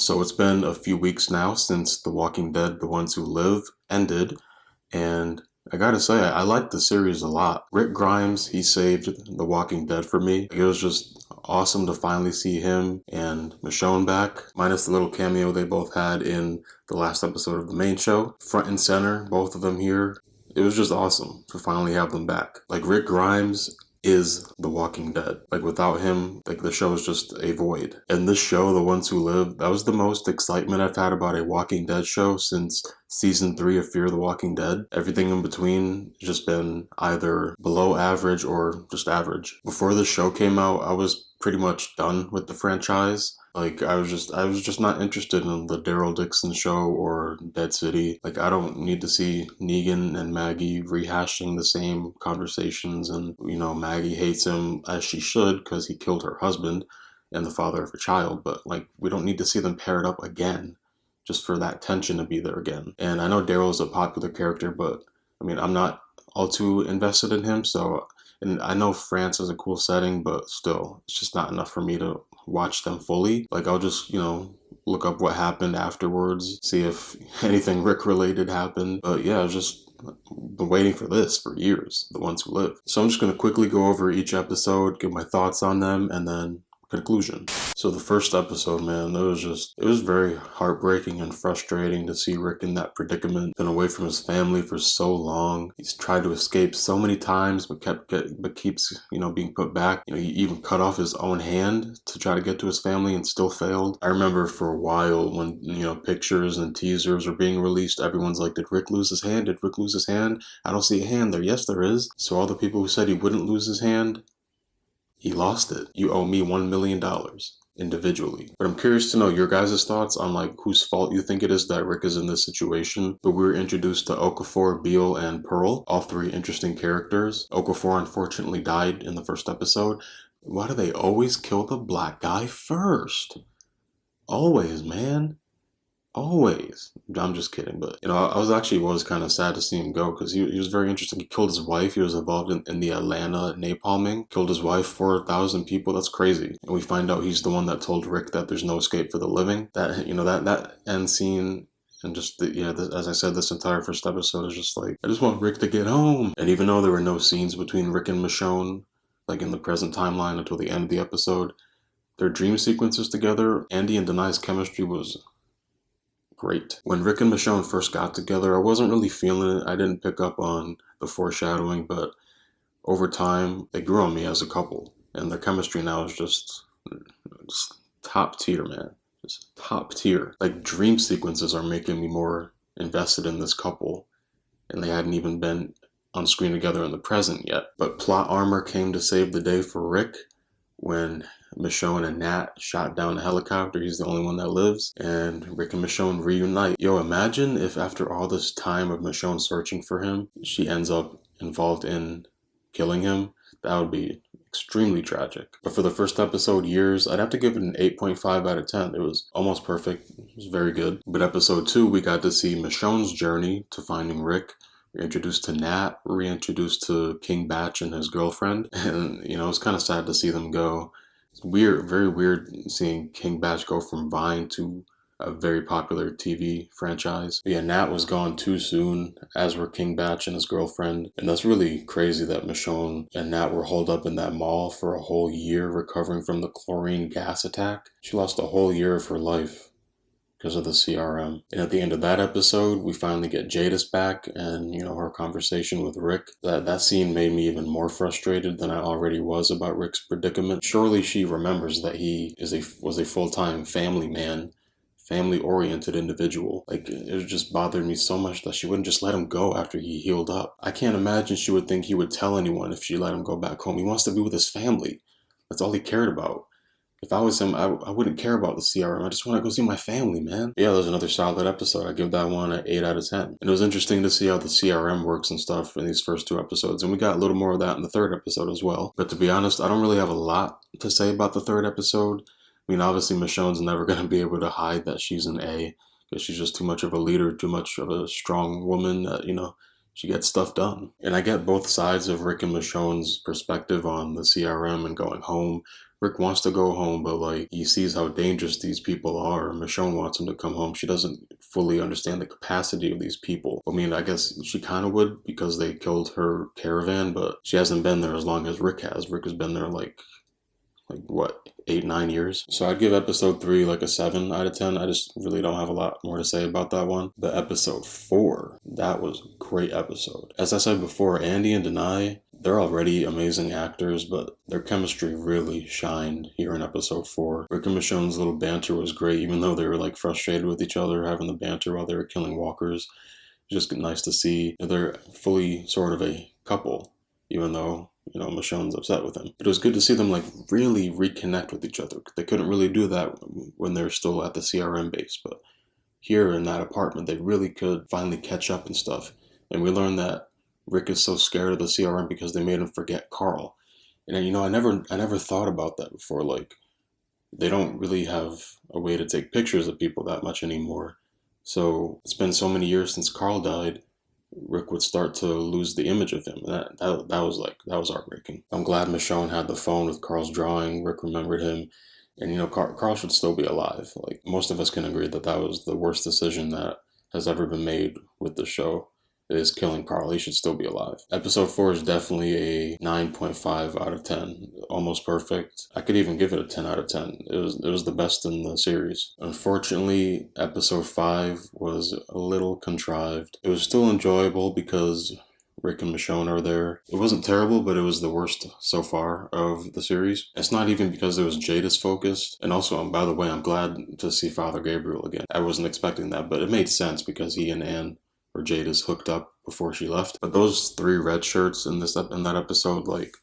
So it's been a few weeks now since The Walking Dead, The Ones Who Live ended, and I gotta say, I like the series a lot. Rick Grimes, he saved The Walking Dead for me. It was just awesome to finally see him and Michonne back, minus the little cameo they both had in the last episode of the main show. Front and center, both of them here. It was just awesome to finally have them back. Like, Rick Grimes is The Walking Dead. Like, without him, like, the show is just a void. And this show, The Ones Who Live, that was the most excitement I've had about a Walking Dead show since season 3 of Fear the Walking Dead. Everything in between has just been either below average or just average. Before the show came out, I was pretty much done with the franchise. Like, I was just not interested in the Daryl Dixon show or Dead City. Like, I don't need to see Negan and Maggie rehashing the same conversations, and Maggie hates him as she should because he killed her husband and the father of her child. But like, we don't need to see them paired up again just for that tension to be there again. And I know Daryl is a popular character, but I mean, I'm not all too invested in him. So, and I know France is a cool setting, but still, it's just not enough for me to watch them fully. Like, I'll just, look up what happened afterwards, see if anything Rick related happened. But yeah, I've just been waiting for this for years, The Ones Who Live. So I'm just going to quickly go over each episode, give my thoughts on them, and then conclusion. So the first episode, man, it was very heartbreaking and frustrating to see Rick in that predicament. Been away from his family for so long. He's tried to escape so many times, but keeps being put back. He even cut off his own hand to try to get to his family and still failed. I remember for a while when pictures and teasers were being released, everyone's like, "Did Rick lose his hand? Did Rick lose his hand? I don't see a hand there." Yes, there is. So all the people who said he wouldn't lose his hand, he lost it. You owe me $1 million individually. But I'm curious to know your guys' thoughts on like whose fault you think it is that Rick is in this situation. But we were introduced to Okafor, Beale, and Pearl, all three interesting characters. Okafor unfortunately died in the first episode. Why do they always kill the black guy first? Always, man. Always. I'm just kidding, but I was kind of sad to see him go because he was very interesting. He killed his wife. He was involved in the Atlanta napalming. Killed his wife, 4,000 people. That's crazy. And we find out he's the one that told Rick that there's no escape for the living. That end scene. And just, as I said, this entire first episode is just like, I just want Rick to get home. And even though there were no scenes between Rick and Michonne, like in the present timeline until the end of the episode, their dream sequences together, Andy and Denai's chemistry was great. When Rick and Michonne first got together, I wasn't really feeling it. I didn't pick up on the foreshadowing, but over time, they grew on me as a couple. And their chemistry now is just top tier, man. Just top tier. Like, dream sequences are making me more invested in this couple. And they hadn't even been on screen together in the present yet. But plot armor came to save the day for Rick when Michonne and Nat shot down a helicopter. He's the only one that lives, and Rick and Michonne reunite. Yo, imagine if after all this time of Michonne searching for him, she ends up involved in killing him. That would be extremely tragic. But for the first episode, years, I'd have to give it an 8.5 out of 10. It was almost perfect. It was very good. But episode 2, we got to see Michonne's journey to finding Rick. We're introduced to Nat, reintroduced to King Batch and his girlfriend. And, it's kind of sad to see them go. It's weird, very weird seeing King Batch go from Vine to a very popular TV franchise. But yeah, Nat was gone too soon, as were King Batch and his girlfriend. And that's really crazy that Michonne and Nat were holed up in that mall for a whole year recovering from the chlorine gas attack. She lost a whole year of her life because of the CRM. And at the end of that episode, we finally get Jadis back and, her conversation with Rick. That scene made me even more frustrated than I already was about Rick's predicament. Surely she remembers that he was a full-time family man, family-oriented individual. Like, it just bothered me so much that she wouldn't just let him go after he healed up. I can't imagine she would think he would tell anyone if she let him go back home. He wants to be with his family. That's all he cared about. If I was him, I wouldn't care about the CRM. I just want to go see my family, man. Yeah, there's another solid episode. I give that one an 8 out of 10. And it was interesting to see how the CRM works and stuff in these first 2 episodes. And we got a little more of that in the 3rd episode as well. But to be honest, I don't really have a lot to say about the 3rd episode. I mean, obviously, Michonne's never going to be able to hide that she's an A, because she's just too much of a leader, too much of a strong woman that, she gets stuff done. And I get both sides of Rick and Michonne's perspective on the CRM and going home Rick wants to go home, but like he sees how dangerous these people are. Michonne wants him to come home. She doesn't fully understand the capacity of these people. I mean, I guess she kind of would because they killed her caravan, but she hasn't been there as long as Rick has. Rick has been there like what, 8, 9 years. So I'd give episode 3 like a 7 out of 10. I just really don't have a lot more to say about that one. But episode 4, that was a great episode. As I said before, Andy and Denai, they're already amazing actors, but their chemistry really shined here in episode 4. Rick and Michonne's little banter was great, even though they were like frustrated with each other, having the banter while they were killing walkers. It's just nice to see they're fully sort of a couple, even though, you know, Michonne's upset with him. But it was good to see them like really reconnect with each other. They couldn't really do that when they're still at the CRM base, but here in that apartment, they really could finally catch up and stuff. And we learned that Rick is so scared of the CRM because they made him forget Carl. And you know, I never thought about that before. Like, they don't really have a way to take pictures of people that much anymore. So it's been so many years since Carl died, Rick would start to lose the image of him. That was heartbreaking. I'm glad Michonne had the phone with Carl's drawing. Rick remembered him, and you know, Carl should still be alive. Like most of us can agree that that was the worst decision that has ever been made with the show. Is killing Carl. He should still be alive. Episode 4 is definitely a 9.5 out of 10. Almost perfect. I could even give it a 10 out of 10. It was the best in the series. Unfortunately, episode 5 was a little contrived. It was still enjoyable because Rick and Michonne are there. It wasn't terrible, but it was the worst so far of the series. It's not even because it was Jadis focused. And also, by the way, I'm glad to see Father Gabriel again. I wasn't expecting that, but it made sense because he and Anne or Jadis hooked up before she left. But those 3 red shirts in that episode, like,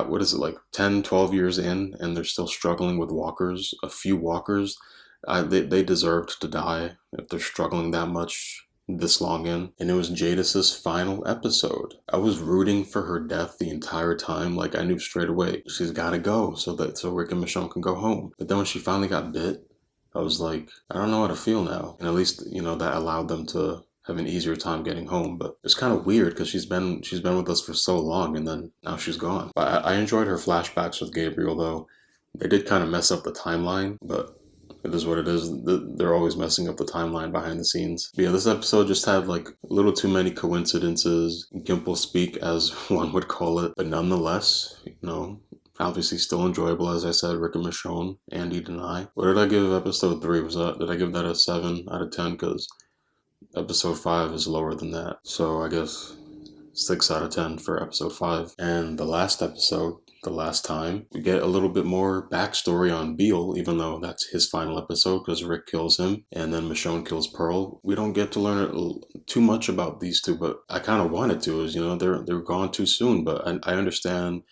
what is it, like 10, 12 years in, and they're still struggling with walkers, a few walkers. They deserved to die if they're struggling that much this long in. And it was Jadis's final episode. I was rooting for her death the entire time. Like, I knew straight away she's got to go so Rick and Michonne can go home. But then when she finally got bit, I was like, I don't know how to feel now. And at least, you know, that allowed them to have an easier time getting home. But it's kind of weird because she's been with us for so long, and then now she's gone. But I enjoyed her flashbacks with Gabriel, though. They did kind of mess up the timeline, but it is what it is. They're always messing up the timeline behind the scenes. But yeah, this episode just had like a little too many coincidences, Gimple speak, as one would call it. But nonetheless, you know, obviously still enjoyable, as I said. Rick and Michonne, Andy Denai. What did I give episode 3? Did I give that a 7 out of 10? Because episode 5 is lower than that. So I guess 6 out of 10 for episode 5. And the last episode, the last time, we get a little bit more backstory on Beale, even though that's his final episode because Rick kills him and then Michonne kills Pearl. We don't get to learn too much about these two, but I kind of wanted to. Is, you know, they're gone too soon, but I understand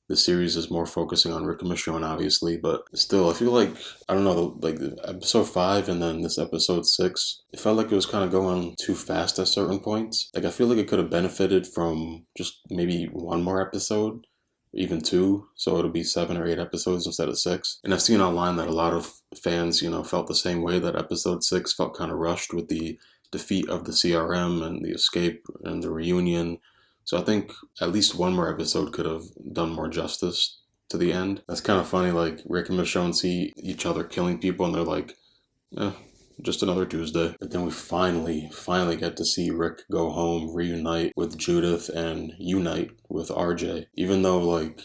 the series is more focusing on Rick and Michonne, obviously, but still, I feel like, I don't know, like episode 5 and then this episode 6, it felt like it was kind of going too fast at certain points. Like, I feel like it could have benefited from just maybe 1 more episode, even 2, so it'll be 7 or 8 episodes instead of 6. And I've seen online that a lot of fans, you know, felt the same way, that episode 6 felt kind of rushed with the defeat of the CRM and the escape and the reunion. So I think at least 1 more episode could have done more justice to the end. That's kind of funny, like Rick and Michonne see each other killing people and they're like, just another Tuesday. But then we finally get to see Rick go home, reunite with Judith, and unite with RJ. Even though, like,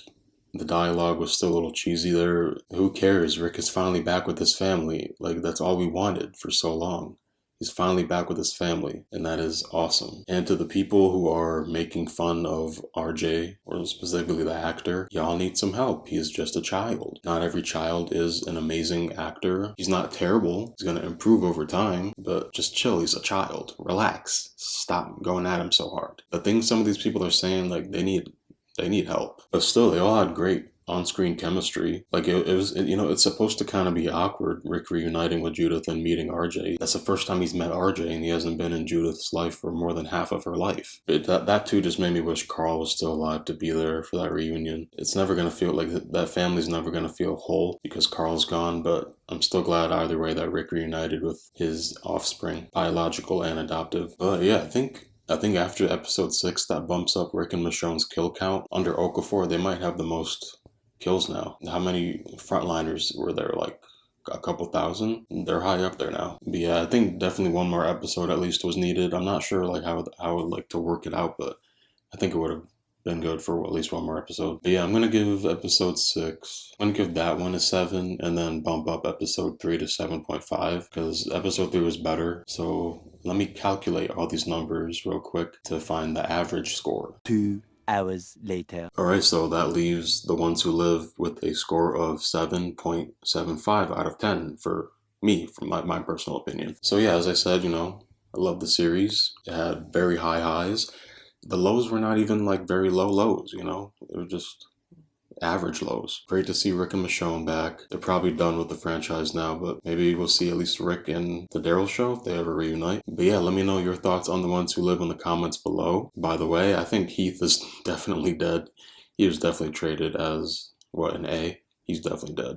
the dialogue was still a little cheesy there, who cares? Rick is finally back with his family. Like, that's all we wanted for so long. He's finally back with his family, and that is awesome. And to the people who are making fun of RJ, or specifically the actor, y'all need some help. He is just a child. Not every child is an amazing actor. He's not terrible. He's going to improve over time, but just chill. He's a child. Relax. Stop going at him so hard. The things some of these people are saying, like, they need help. But still, they all had great on-screen chemistry. Like, it was, you know, it's supposed to kind of be awkward, Rick reuniting with Judith and meeting RJ. That's the first time he's met RJ, and he hasn't been in Judith's life for more than half of her life. That too just made me wish Carl was still alive to be there for that reunion. It's never going to feel like that family's never going to feel whole because Carl's gone, but I'm still glad either way that Rick reunited with his offspring, biological and adoptive. But yeah, I think after episode 6, that bumps up Rick and Michonne's kill count. Under Okafor, they might have the most kills now. How many frontliners were there? Like a couple thousand? They're high up there now. But yeah, I think definitely one more episode at least was needed. I'm not sure like how I would like to work it out, but I think it would have been good for at least one more episode. But yeah, I'm gonna give episode 6. I'm gonna give that one a 7, and then bump up episode 3 to 7.5 because episode 3 was better. So let me calculate all these numbers real quick to find the average score. 2 hours later. Alright, so that leaves The Ones Who Live with a score of 7.75 out of 10 for me, from my personal opinion. So yeah, as I said, I love the series. It had very high highs. The lows were not even like very low lows, they were just average lows. Great to see Rick and Michonne back. They're probably done with the franchise now, but maybe we'll see at least Rick in the Daryl show if they ever reunite. But yeah, let me know your thoughts on The Ones Who Live in the comments below. By the way, I think Heath is definitely dead. He was definitely traded as, an A? He's definitely dead.